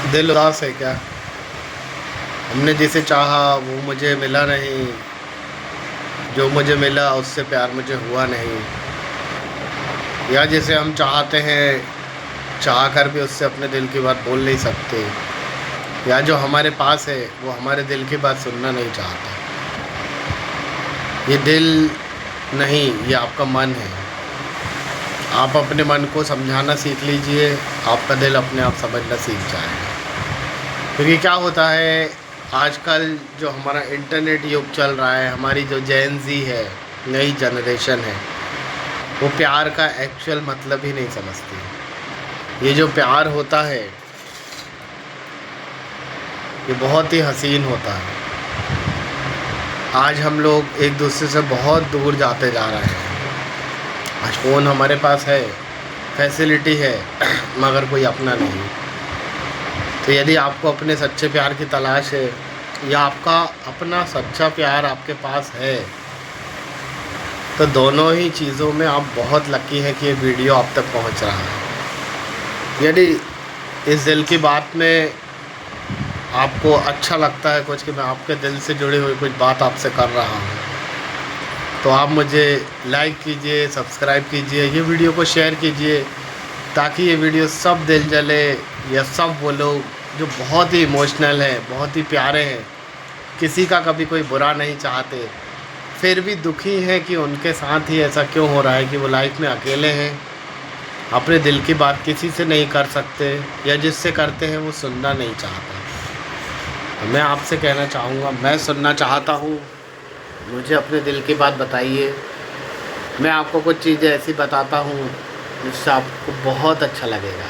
दिल उदास है क्या? हमने जिसे चाहा वो मुझे मिला नहीं, जो मुझे मिला उससे प्यार मुझे हुआ नहीं। या जिसे हम चाहते हैं, चाह कर भी उससे अपने दिल की बात बोल नहीं सकते। या जो हमारे पास है वो हमारे दिल की बात सुनना नहीं चाहता। ये दिल नहीं, ये आपका मन है। आप अपने मन को समझाना सीख लीजिए, आपका दिल अपने आप समझना सीख जाएगा। क्योंकि क्या होता है, आजकल जो हमारा इंटरनेट युग चल रहा है, हमारी जो जेन ज़ी है, नई जनरेशन है, वो प्यार का एक्चुअल मतलब ही नहीं समझती। ये जो प्यार होता है ये बहुत ही हसीन होता है। आज हम लोग एक दूसरे से बहुत दूर जाते जा रहे हैं। आज फ़ोन हमारे पास है, फैसिलिटी है, मगर कोई अपना नहीं। तो यदि आपको अपने सच्चे प्यार की तलाश है, या आपका अपना सच्चा प्यार आपके पास है, तो दोनों ही चीज़ों में आप बहुत लकी हैं कि ये वीडियो आप तक पहुंच रहा है। यदि इस दिल की बात में आपको अच्छा लगता है कुछ, कि मैं आपके दिल से जुड़ी हुई कुछ बात आपसे कर रहा हूँ, तो आप मुझे लाइक कीजिए, सब्सक्राइब कीजिए, ये वीडियो को शेयर कीजिए, ताकि ये वीडियो सब दिल जले, या सब वो लोग जो बहुत ही इमोशनल हैं, बहुत ही प्यारे हैं, किसी का कभी कोई बुरा नहीं चाहते, फिर भी दुखी हैं कि उनके साथ ही ऐसा क्यों हो रहा है कि वो लाइफ में अकेले हैं, अपने दिल की बात किसी से नहीं कर सकते, या जिससे करते हैं वो सुनना नहीं चाहता। तो मैं आपसे कहना चाहूँगा, मैं सुनना चाहता हूँ, मुझे अपने दिल की बात बताइए। मैं आपको कुछ चीज़ें ऐसी बताता हूँ जिससे आपको बहुत अच्छा लगेगा।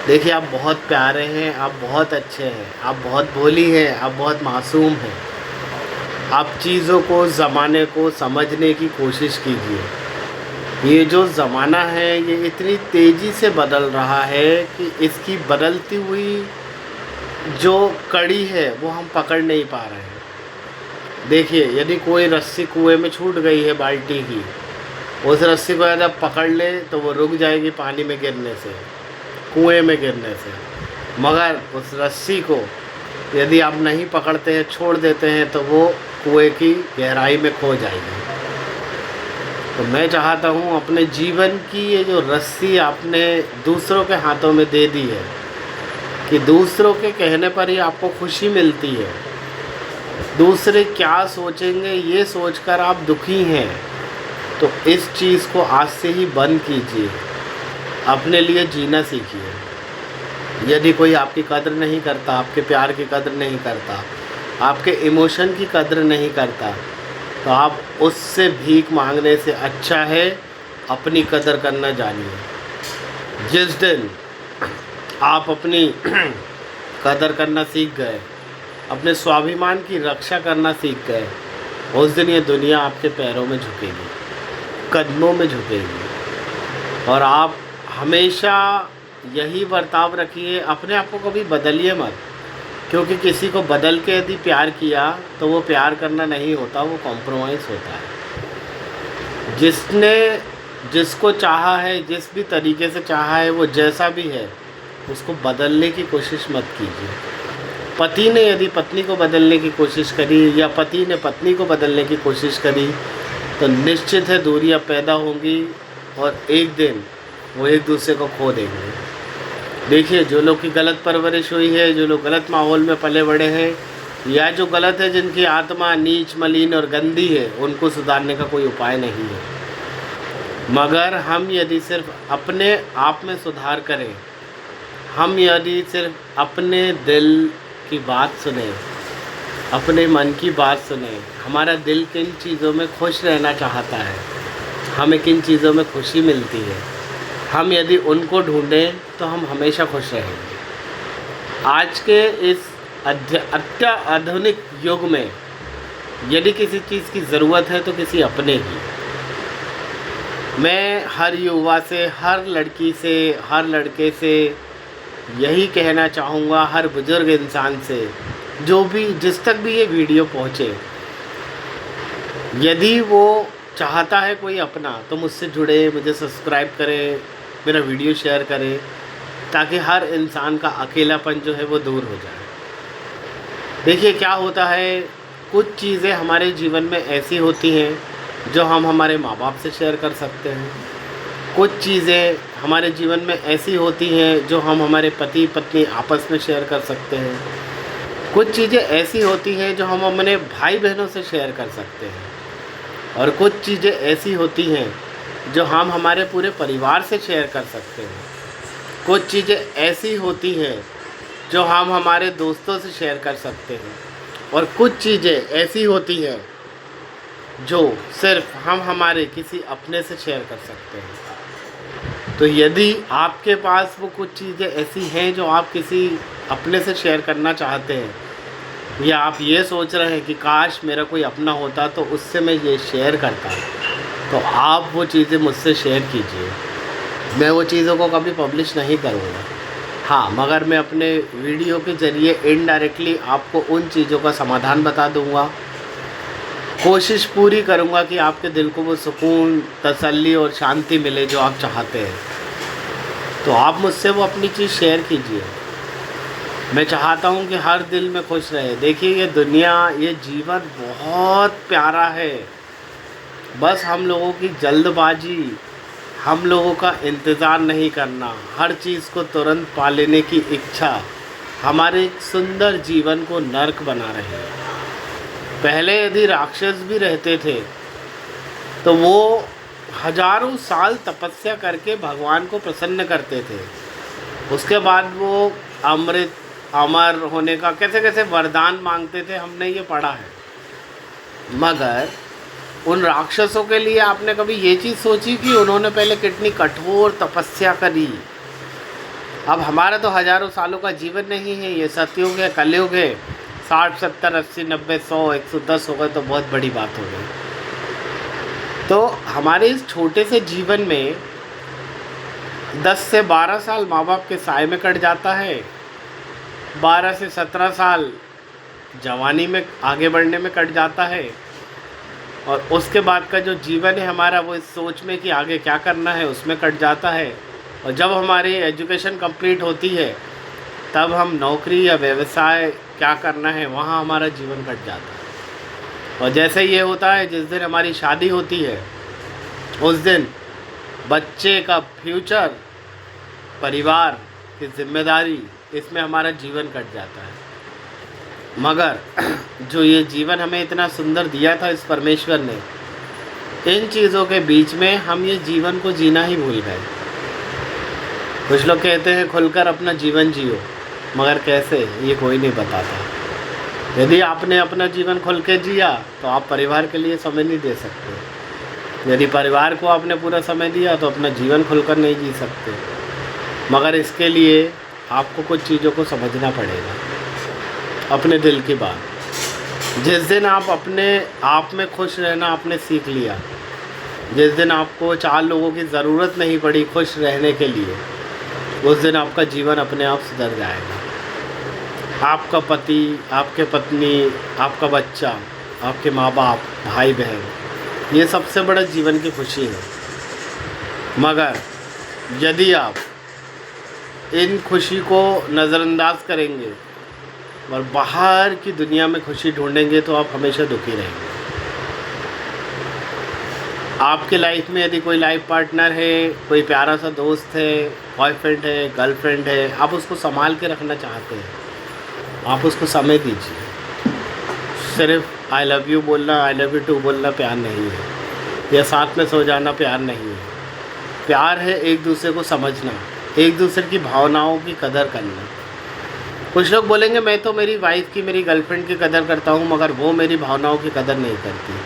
देखिए, आप बहुत प्यारे हैं, आप बहुत अच्छे हैं, आप बहुत भोली हैं, आप बहुत मासूम हैं। आप चीज़ों को, ज़माने को समझने की कोशिश कीजिए। ये जो ज़माना है ये इतनी तेज़ी से बदल रहा है कि इसकी बदलती हुई जो कड़ी है वो हम पकड़ नहीं पा रहे हैं। देखिए, यदि कोई रस्सी कुएं में छूट गई है बाल्टी की, उस रस्सी को यदि आप पकड़ ले तो वो रुक जाएगी पानी में गिरने से, कुएं में गिरने से। मगर उस रस्सी को यदि आप नहीं पकड़ते हैं, छोड़ देते हैं, तो वो कुएं की गहराई में खो जाएगी। तो मैं चाहता हूँ, अपने जीवन की ये जो रस्सी आपने दूसरों के हाथों में दे दी है, कि दूसरों के कहने पर ही आपको खुशी मिलती है, दूसरे क्या सोचेंगे ये सोचकर आप दुखी हैं, तो इस चीज़ को आज से ही बंद कीजिए। अपने लिए जीना सीखिए। यदि कोई आपकी कद्र नहीं करता, आपके प्यार की कद्र नहीं करता, आपके इमोशन की कद्र नहीं करता, तो आप उससे भीख मांगने से अच्छा है अपनी कद्र करना जानिए। जिस दिन आप अपनी कदर करना सीख गए, अपने स्वाभिमान की रक्षा करना सीख गए, उस दिन ये दुनिया आपके पैरों में झुकेगी, कदमों में झुकेगी। और आप हमेशा यही बर्ताव रखिए, अपने आप को कभी बदलिए मत। क्योंकि किसी को बदल के यदि प्यार किया तो वो प्यार करना नहीं होता, वो कॉम्प्रोमाइज़ होता है। जिसने जिसको चाहा है, जिस भी तरीके से चाहा है, वो जैसा भी है, उसको बदलने की कोशिश मत कीजिए। पति ने यदि पत्नी को बदलने की कोशिश करी, या पति ने पत्नी को बदलने की कोशिश करी, तो निश्चित है दूरियां पैदा होंगी और एक दिन वो एक दूसरे को खो देंगे। देखिए, जो लोग की गलत परवरिश हुई है, जो लोग गलत माहौल में पले बड़े हैं, या जो गलत है, जिनकी आत्मा नीच, मलिन और गंदी है, उनको सुधारने का कोई उपाय नहीं है। मगर हम यदि सिर्फ अपने आप में सुधार करें, हम यदि सिर्फ अपने दिल की बात सुने, अपने मन की बात सुने, हमारा दिल किन चीज़ों में खुश रहना चाहता है, हमें किन चीज़ों में खुशी मिलती है, हम यदि उनको ढूंढें तो हम हमेशा खुश रहेंगे। आज के इस अत्याधुनिक युग में यदि किसी चीज़ की ज़रूरत है तो किसी अपने की। मैं हर युवा से, हर लड़की से, हर लड़के से यही कहना चाहूँगा, हर बुज़ुर्ग इंसान से, जो भी जिस तक भी ये वीडियो पहुँचे, यदि वो चाहता है कोई अपना, तो मुझसे जुड़े, मुझे सब्सक्राइब करें, मेरा वीडियो शेयर करें, ताकि हर इंसान का अकेलापन जो है वो दूर हो जाए। देखिए क्या होता है, कुछ चीज़ें हमारे जीवन में ऐसी होती हैं जो हम हमारे माँ बाप से शेयर कर सकते हैं। कुछ चीज़ें हमारे जीवन में ऐसी होती हैं जो हम हमारे पति पत्नी आपस में शेयर कर सकते हैं। कुछ चीज़ें ऐसी होती हैं जो हम अपने भाई बहनों से शेयर कर सकते हैं, और कुछ चीज़ें ऐसी होती हैं जो हम हमारे पूरे परिवार से शेयर कर सकते हैं। कुछ चीज़ें ऐसी होती हैं जो हम हमारे दोस्तों से शेयर कर सकते हैं, और कुछ चीज़ें ऐसी होती हैं जो सिर्फ हम हमारे किसी अपने से शेयर कर सकते हैं। तो यदि आपके पास वो कुछ चीज़ें ऐसी हैं जो आप किसी अपने से शेयर करना चाहते हैं, या आप ये सोच रहे हैं कि काश मेरा कोई अपना होता तो उससे मैं ये शेयर करता, तो आप वो चीज़ें मुझसे शेयर कीजिए। मैं वो चीज़ों को कभी पब्लिश नहीं करूँगा, हाँ, मगर मैं अपने वीडियो के ज़रिए इनडायरेक्टली आपको उन चीज़ों का समाधान बता दूँगा। कोशिश पूरी करूँगा कि आपके दिल को वो सुकून, तसल्ली और शांति मिले जो आप चाहते हैं। तो आप मुझसे वो अपनी चीज़ शेयर कीजिए। मैं चाहता हूँ कि हर दिल में खुश रहे। देखिए ये दुनिया, ये जीवन बहुत प्यारा है। बस हम लोगों की जल्दबाजी, हम लोगों का इंतज़ार नहीं करना, हर चीज़ को तुरंत पा लेने की इच्छा हमारे एक सुंदर जीवन को नर्क बना रही है। पहले यदि राक्षस भी रहते थे तो वो हजारों साल तपस्या करके भगवान को प्रसन्न करते थे। उसके बाद वो अमृत, अमर होने का कैसे कैसे वरदान मांगते थे, हमने ये पढ़ा है। मगर उन राक्षसों के लिए आपने कभी ये चीज़ सोची कि उन्होंने पहले कितनी कठोर तपस्या करी? अब हमारा तो हजारों सालों का जीवन नहीं है, ये सतयुग है, कलयुग है। 60, 70, 80, 90, 100, 110 हो गए तो बहुत बड़ी बात हो गई। तो हमारे इस छोटे से जीवन में 10 से 12 साल माँ बाप के साए में कट जाता है, 12 से 17 साल जवानी में आगे बढ़ने में कट जाता है, और उसके बाद का जो जीवन है हमारा वो इस सोच में कि आगे क्या करना है उसमें कट जाता है। और जब हमारी एजुकेशन कंप्लीट होती है तब हम नौकरी या व्यवसाय क्या करना है वहाँ हमारा जीवन कट जाता है। और जैसे ये होता है, जिस दिन हमारी शादी होती है उस दिन बच्चे का फ्यूचर, परिवार की जिम्मेदारी, इसमें हमारा जीवन कट जाता है। मगर जो ये जीवन हमें इतना सुंदर दिया था इस परमेश्वर ने, इन चीज़ों के बीच में हम ये जीवन को जीना ही भूल गए। कुछ लोग कहते हैं खुलकर अपना जीवन जियो, मगर कैसे, ये कोई नहीं बताता। यदि आपने अपना जीवन खुल के जिया तो आप परिवार के लिए समय नहीं दे सकते। यदि परिवार को आपने पूरा समय दिया तो अपना जीवन खुलकर नहीं जी सकते। मगर इसके लिए आपको कुछ चीज़ों को समझना पड़ेगा, अपने दिल की बात। जिस दिन आप अपने आप में खुश रहना आपने सीख लिया, जिस दिन आपको 4 लोगों की ज़रूरत नहीं पड़ी खुश रहने के लिए, उस दिन आपका जीवन अपने आप सुधर जाएगा। आपका पति, आपके पत्नी, आपका बच्चा, आपके माँ बाप, भाई बहन, ये सबसे बड़ा जीवन की खुशी है। मगर यदि आप इन खुशी को नज़रअंदाज करेंगे और बाहर की दुनिया में खुशी ढूंढेंगे तो आप हमेशा दुखी रहेंगे। आपके लाइफ में यदि कोई लाइफ पार्टनर है, कोई प्यारा सा दोस्त है, बॉयफ्रेंड है, गर्लफ्रेंड है, आप उसको संभाल के रखना चाहते हैं, आप उसको समय दीजिए। सिर्फ आई लव यू बोलना, आई लव यू टू बोलना प्यार नहीं है, या साथ में सो जाना प्यार नहीं है। प्यार है एक दूसरे को समझना, एक दूसरे की भावनाओं की कदर करना। कुछ लोग बोलेंगे मैं तो मेरी वाइफ की, मेरी गर्लफ्रेंड की कदर करता हूँ, मगर वो मेरी भावनाओं की कदर नहीं करती।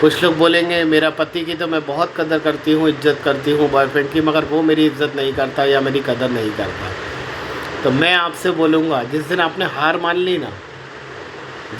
कुछ लोग बोलेंगे मेरा पति की तो मैं बहुत कदर करती हूँ, इज्जत करती हूँ बॉयफ्रेंड की, मगर वो मेरी इज्जत नहीं करता या मेरी कदर नहीं करता। तो मैं आपसे बोलूँगा, जिस दिन आपने हार मान ली ना,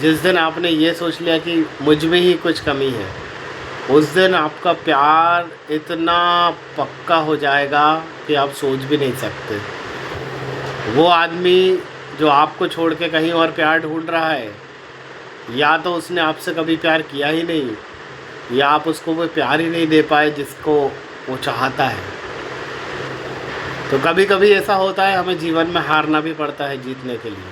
जिस दिन आपने ये सोच लिया कि मुझ में ही कुछ कमी है, उस दिन आपका प्यार इतना पक्का हो जाएगा कि आप सोच भी नहीं सकते। वो आदमी जो आपको छोड़ के कहीं और प्यार ढूंढ रहा है, या तो उसने आपसे कभी प्यार किया ही नहीं, या आप उसको वो प्यार ही नहीं दे पाए जिसको वो चाहता है। तो कभी कभी ऐसा होता है हमें जीवन में हारना भी पड़ता है जीतने के लिए।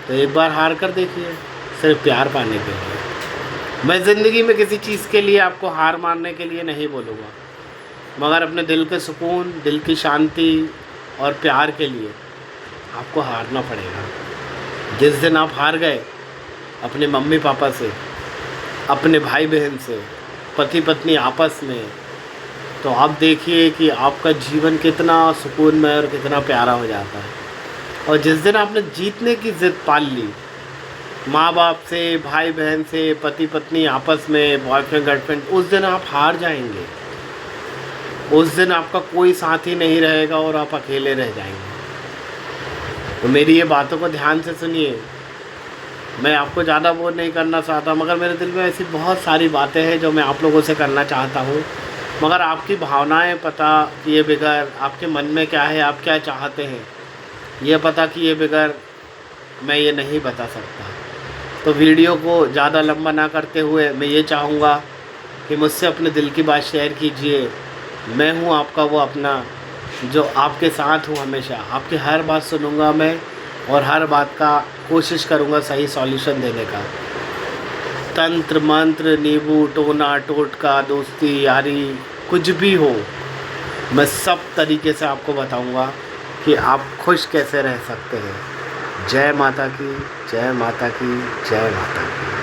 तो एक बार हार कर देखिए, सिर्फ प्यार पाने के लिए। मैं ज़िंदगी में किसी चीज़ के लिए आपको हार मानने के लिए नहीं बोलूँगा, मगर अपने दिल के सुकून, दिल की शांति और प्यार के लिए आपको हारना पड़ेगा। जिस दिन आप हार गए अपने मम्मी पापा से, अपने भाई बहन से, पति पत्नी आपस में, तो आप देखिए कि आपका जीवन कितना सुकूनमय और कितना प्यारा हो जाता है। और जिस दिन आपने जीतने की ज़िद पाल ली, माँ बाप से, भाई बहन से, पति पत्नी आपस में, बॉयफ्रेंड गर्लफ्रेंड, उस दिन आप हार जाएंगे। उस दिन आपका कोई साथी नहीं रहेगा और आप अकेले रह जाएंगे। तो मेरी ये बातों को ध्यान से सुनिए। मैं आपको ज़्यादा बोर नहीं करना चाहता, मगर मेरे दिल में ऐसी बहुत सारी बातें हैं जो मैं आप लोगों से करना चाहता हूँ, मगर आपकी भावनाएं पता किए बगैर, आपके मन में क्या है, आप क्या चाहते हैं, ये पता किए बगैर मैं ये नहीं बता सकता। तो वीडियो को ज़्यादा लंबा ना करते हुए मैं ये चाहूँगा कि मुझसे अपने दिल की बात शेयर कीजिए। मैं हूँ आपका वो अपना, जो आपके साथ हूँ हमेशा। आपकी हर बात सुनूँगा मैं, और हर बात का कोशिश करूँगा सही सॉल्यूशन देने का। तंत्र मंत्र, नींबू, टोना टोटका, दोस्ती यारी, कुछ भी हो, मैं सब तरीके से आपको बताऊँगा कि आप खुश कैसे रह सकते हैं। जय माता की, जय माता की, जय माता की।